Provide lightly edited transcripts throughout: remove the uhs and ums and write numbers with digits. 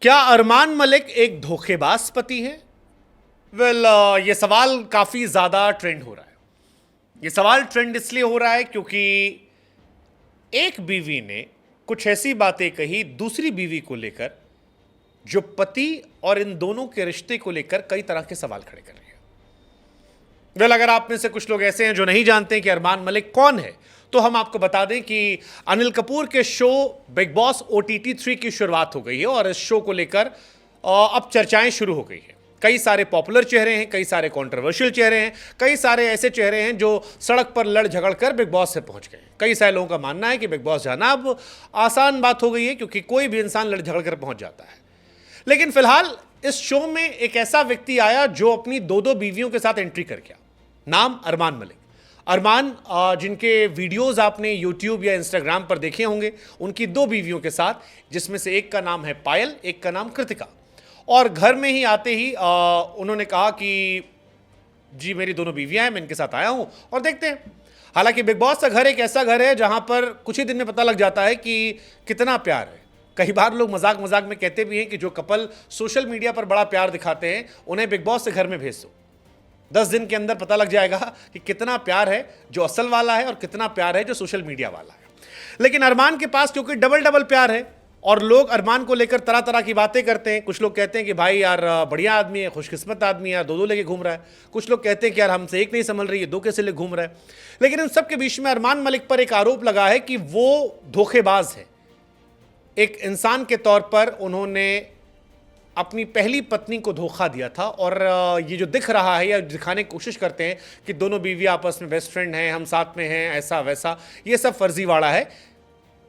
क्या अरमान मलिक एक धोखेबाज पति है? ये सवाल काफी ज्यादा ट्रेंड हो रहा है। ये सवाल ट्रेंड इसलिए हो रहा है क्योंकि एक बीवी ने कुछ ऐसी बातें कही दूसरी बीवी को लेकर जो पति और इन दोनों के रिश्ते को लेकर कई तरह के सवाल खड़े कर रही है। अगर आप में से कुछ लोग ऐसे हैं जो नहीं जानते कि अरमान मलिक कौन है, तो हम आपको बता दें कि अनिल कपूर के शो बिग बॉस OTT 3 की शुरुआत हो गई है और इस शो को लेकर अब चर्चाएं शुरू हो गई है। कई सारे पॉपुलर चेहरे हैं, कई सारे कंट्रोवर्शियल चेहरे हैं, कई सारे ऐसे चेहरे हैं जो सड़क पर लड़ झगड़ कर बिग बॉस से पहुंच गए। कई सारे लोगों का मानना है कि बिग बॉस जाना अब आसान बात हो गई है क्योंकि कोई भी इंसान लड़ झगड़ कर पहुंच जाता है। लेकिन फिलहाल इस शो में एक ऐसा व्यक्ति आया जो अपनी दो बीवियों के साथ एंट्री कर गया। नाम अरमान मलिक। अरमान जिनके वीडियोस आपने यूट्यूब या इंस्टाग्राम पर देखे होंगे, उनकी 2 बीवियों के साथ, जिसमें से एक का नाम है पायल, एक का नाम कृतिका। और घर में ही आते ही उन्होंने कहा कि जी मेरी 2 बीवियां हैं, मैं इनके साथ आया हूं और देखते हैं। हालांकि बिग बॉस का घर एक ऐसा घर है जहां पर कुछ ही दिन में पता लग जाता है कि कितना प्यार है। कई बार लोग मजाक मजाक में कहते भी हैं कि जो कपल सोशल मीडिया पर बड़ा प्यार दिखाते हैं उन्हें बिग बॉस से घर में भेज दो। 10 दिन के अंदर पता लग जाएगा कि कितना प्यार है जो असल वाला है और कितना प्यार है जो सोशल मीडिया वाला है। लेकिन अरमान के पास क्योंकि डबल प्यार है और लोग अरमान को लेकर तरह तरह की बातें करते हैं। कुछ लोग कहते हैं कि भाई यार बढ़िया आदमी है, खुशकिस्मत आदमी है, 2 लेके घूम रहा है। कुछ लोग कहते हैं कि यार हमसे एक नहीं संभल रही है, 2 कैसे लेके घूम रहा है। लेकिन इन सब के बीच में अरमान मलिक पर एक आरोप लगा है कि वो धोखेबाज है। एक इंसान के तौर पर उन्होंने अपनी पहली पत्नी को धोखा दिया था और ये जो दिख रहा है या दिखाने की कोशिश करते हैं कि दोनों बीवी आपस में बेस्ट फ्रेंड हैं, हम साथ में हैं, ऐसा वैसा, ये सब फर्जीवाड़ा है।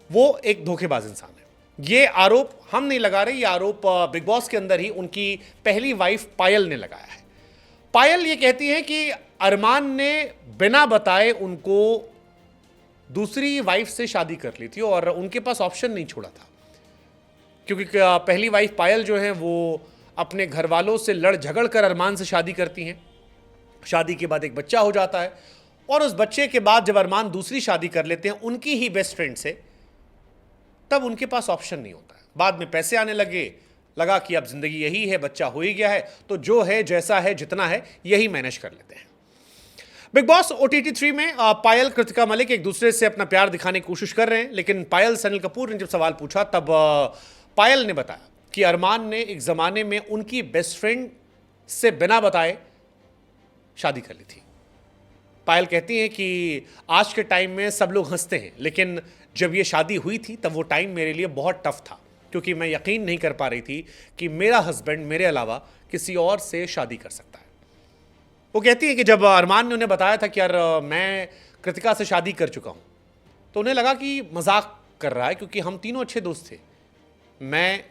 वो एक धोखेबाज इंसान है। ये आरोप हम नहीं लगा रहे, ये आरोप बिग बॉस के अंदर ही उनकी पहली वाइफ पायल ने लगाया है। पायल ये कहती है कि अरमान ने बिना बताए उनको दूसरी वाइफ से शादी कर ली थी और उनके पास ऑप्शन नहीं छोड़ा था, क्योंकि पहली वाइफ पायल जो है वो अपने घर वालों से लड़ झगड़ कर अरमान से शादी करती हैं। शादी के बाद एक बच्चा हो जाता है और उस बच्चे के बाद जब अरमान दूसरी शादी कर लेते हैं उनकी ही बेस्ट फ्रेंड से, तब उनके पास ऑप्शन नहीं होता है। बाद में पैसे आने लगा कि अब जिंदगी यही है, बच्चा हो ही गया है तो जो है, जैसा है, जितना है, यही मैनेज कर लेते हैं। बिग बॉस OTT 3 में पायल कृतिका मलिक एक दूसरे से अपना प्यार दिखाने की कोशिश कर रहे हैं। लेकिन पायल से अनिल कपूर ने जब सवाल पूछा तब पायल ने बताया कि अरमान ने एक ज़माने में उनकी बेस्ट फ्रेंड से बिना बताए शादी कर ली थी। पायल कहती हैं कि आज के टाइम में सब लोग हंसते हैं, लेकिन जब ये शादी हुई थी तब वो टाइम मेरे लिए बहुत टफ था, क्योंकि मैं यकीन नहीं कर पा रही थी कि मेरा हस्बैंड मेरे अलावा किसी और से शादी कर सकता है। वो कहती है कि जब अरमान ने उन्हें बताया था कि यार मैं कृतिका से शादी कर चुका हूँ, तो उन्हें लगा कि मजाक कर रहा है, क्योंकि हम तीनों अच्छे दोस्त थे। मैं,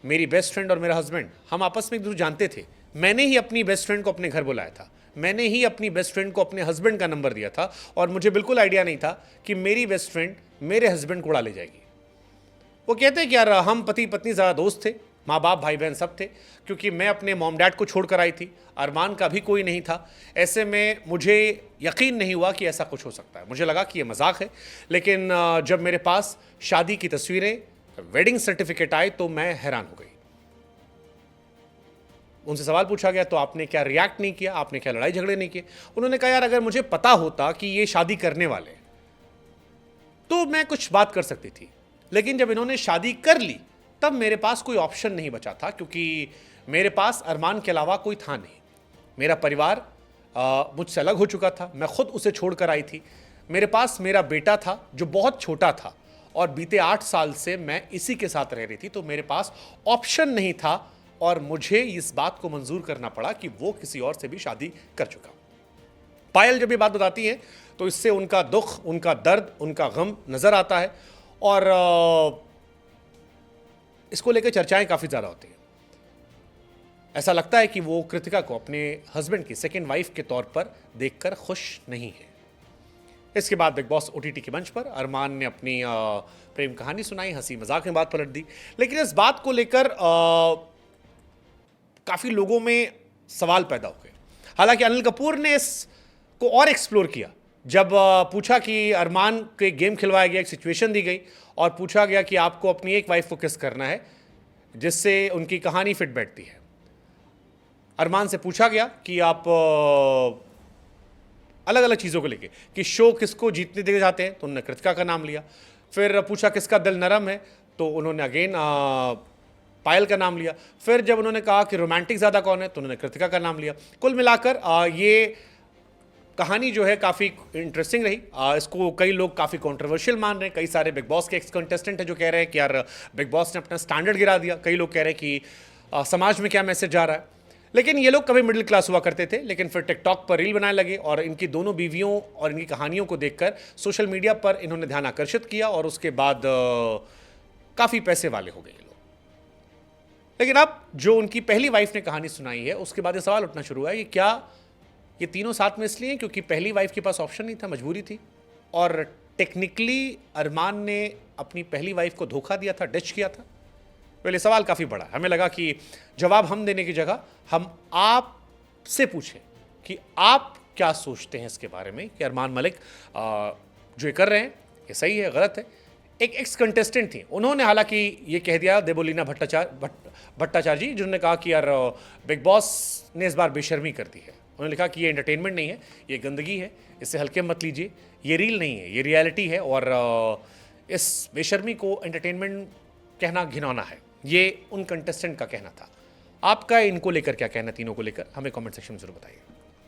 मेरी बेस्ट फ्रेंड और मेरा हस्बैंड, हम आपस में एक दूसरे जानते थे। मैंने ही अपनी बेस्ट फ्रेंड को अपने घर बुलाया था, मैंने ही अपनी बेस्ट फ्रेंड को अपने हस्बैंड का नंबर दिया था और मुझे बिल्कुल आइडिया नहीं था कि मेरी बेस्ट फ्रेंड मेरे हस्बैंड को उड़ा ले जाएगी। वो कहते हैं कि यार हम पति पत्नी ज़्यादा दोस्त थे, माँ बाप भाई बहन सब थे, क्योंकि मैं अपने मॉम डैड को छोड़कर आई थी, अरमान का भी कोई नहीं था। ऐसे में मुझे यकीन नहीं हुआ कि ऐसा कुछ हो सकता है। मुझे लगा कि ये मजाक है, लेकिन जब मेरे पास शादी की तस्वीरें, वेडिंग सर्टिफिकेट आए तो मैं हैरान हो गई। उनसे सवाल पूछा गया तो आपने क्या रिएक्ट नहीं किया, आपने क्या लड़ाई झगड़े नहीं किए? उन्होंने कहा यार अगर मुझे पता होता कि ये शादी करने वाले तो मैं कुछ बात कर सकती थी, लेकिन जब इन्होंने शादी कर ली तब मेरे पास कोई ऑप्शन नहीं बचा था, क्योंकि मेरे पास अरमान के अलावा कोई था नहीं। मेरा परिवार मुझसे अलग हो चुका था, मैं खुद उसे छोड़कर आई थी। मेरे पास मेरा बेटा था जो बहुत छोटा था और बीते 8 साल से मैं इसी के साथ रह रही थी, तो मेरे पास ऑप्शन नहीं था और मुझे इस बात को मंजूर करना पड़ा कि वो किसी और से भी शादी कर चुका। पायल जब ये बात बताती है तो इससे उनका दुख, उनका दर्द, उनका गम नजर आता है और इसको लेकर चर्चाएं काफी ज्यादा होती हैं। ऐसा लगता है कि वो कृतिका को अपने हस्बैंड की सेकेंड वाइफ के तौर पर देखकर खुश नहीं है। इसके बाद बिग बॉस OTT के मंच पर अरमान ने अपनी प्रेम कहानी सुनाई, हंसी मजाक में बात पलट दी। लेकिन इस बात को लेकर काफ़ी लोगों में सवाल पैदा हो गए। हालांकि अनिल कपूर ने इसको और एक्सप्लोर किया। जब पूछा कि अरमान को एक गेम खिलवाया गया, एक सिचुएशन दी गई और पूछा गया कि आपको अपनी एक वाइफ को किस करना है, जिससे उनकी कहानी फिट बैठती है। अरमान से पूछा गया कि आप अलग अलग चीज़ों को लेके कि शो किसको जीतने देना चाहते हैं, तो उन्होंने कृतिका का नाम लिया। फिर पूछा किसका दिल नरम है, तो उन्होंने अगेन पायल का नाम लिया। फिर जब उन्होंने कहा कि रोमांटिक ज़्यादा कौन है, तो उन्होंने कृतिका का नाम लिया। कुल मिलाकर ये कहानी जो है काफ़ी इंटरेस्टिंग रही। इसको कई लोग काफ़ी कंट्रोवर्शियल मान रहे हैं। कई सारे बिग बॉस के एक्स कंटेस्टेंट हैं जो कह रहे हैं कि यार बिग बॉस ने अपना स्टैंडर्ड गिरा दिया। कई लोग कह रहे हैं कि समाज में क्या मैसेज जा रहा है। लेकिन ये लोग कभी मिडिल क्लास हुआ करते थे, लेकिन फिर टिकटॉक पर रील बनाने लगे और इनकी दोनों बीवियों और इनकी कहानियों को देखकर सोशल मीडिया पर इन्होंने ध्यान आकर्षित किया और उसके बाद काफ़ी पैसे वाले हो गए ये लोग। लेकिन अब जो उनकी पहली वाइफ ने कहानी सुनाई है, उसके बाद ये सवाल उठना शुरू हुआ है कि क्या ये तीनों साथ में इसलिए क्योंकि पहली वाइफ के पास ऑप्शन नहीं था, मजबूरी थी, और टेक्निकली अरमान ने अपनी पहली वाइफ को धोखा दिया था, डिच किया था। पहले सवाल काफ़ी बड़ा है। हमें लगा कि जवाब हम देने की जगह हम आपसे पूछें कि आप क्या सोचते हैं इसके बारे में कि अरमान मलिक जो ये कर रहे हैं ये सही है, गलत है। एक एक्स कंटेस्टेंट थी, उन्होंने हालांकि ये कह दिया, देवोलीना भट्टाचार्य जी, जिन्होंने कहा कि यार बिग बॉस ने इस बार बेशर्मी कर दी है। उन्होंने लिखा कि ये एंटरटेनमेंट नहीं है, ये गंदगी है, इससे हल्के मत लीजिए, ये रील नहीं है, ये रियलिटी है, और इस बेशर्मी को एंटरटेनमेंट कहना घिनौना है। ये उन कंटेस्टेंट का कहना था। आपका इनको लेकर क्या कहना, तीनों को लेकर, हमें कमेंट सेक्शन में जरूर बताइए।